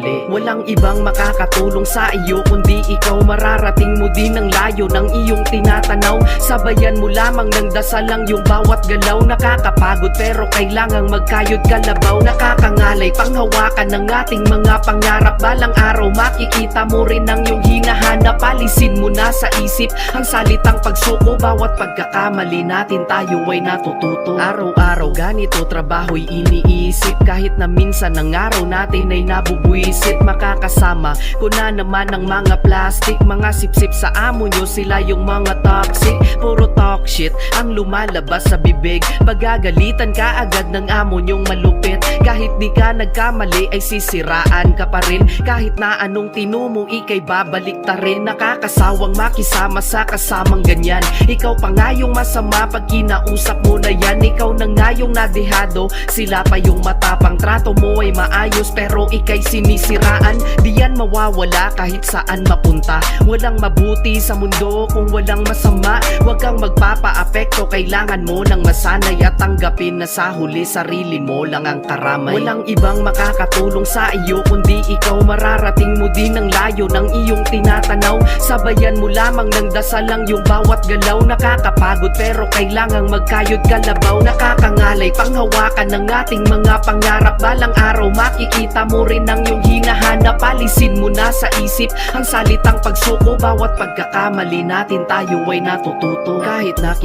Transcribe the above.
mali. Walang ibang makakatulong sa iyo kundi ikaw. Mararating mo din ang layo ng iyong tinatanaw. Sabayan mo lamang ng dasal lang yung bawat galaw. Nakakapagod pero kailangang magkayod kalabaw. Nakakangalay panghawakan ng ating mga pangarap. Balang araw makikita mo rin ang iyong hinahanap. Alisin mo na sa isip ang salitang pagsuko. Bawat pagkakamali natin tayo ay natututo. Araw-araw ganito trabaho'y iniisip. Kahit na minsan ang araw natin ay nabubuisit. Makakasama ko na naman ang mga plastic. Mga sipsip sa amo nyo, sila yung mga toxic. Puro talk shit ang lumalabas sa bibig. Pagagalitan ka agad ng amo nyong malupit. Kahit di ka nagkamali ay sisiraan ka pa rin. Kahit na anong tinumo ikay babalik ta rin. Nakakasawang makisama sa kasamang ganyan. Ikaw pa nga yung masama pag kinausap mo na yan. Ikaw na nga yung nadehado, sila pa yung matapang. Trato mo ay maayos pero ikay sinisiraan. Di yan mawawala kahit saan mapunta. Walang mabuti sa mundo kung walang masama. Huwag kang magpapa-apekto, kailangan mo nang masanay at tanggapin na sa huli sarili mo lang ang karamay. Walang ibang makakatulong sa iyo kundi ikaw. Mararating mo din ang layo ng iyong tinatanaw. Sabayan mo lamang ng dasal lang yung bawat galaw. Nakakapagod pero kailangang magkayod kalabaw. Nakakangalay panghawakan ng ating mga pangarap. Balang araw makikita mo rin ang iyong hinahanap. Alisin mo na sa isip ang salitang pagsuko. Bawat pagkakamali natin tayo ay natututo. Kahit na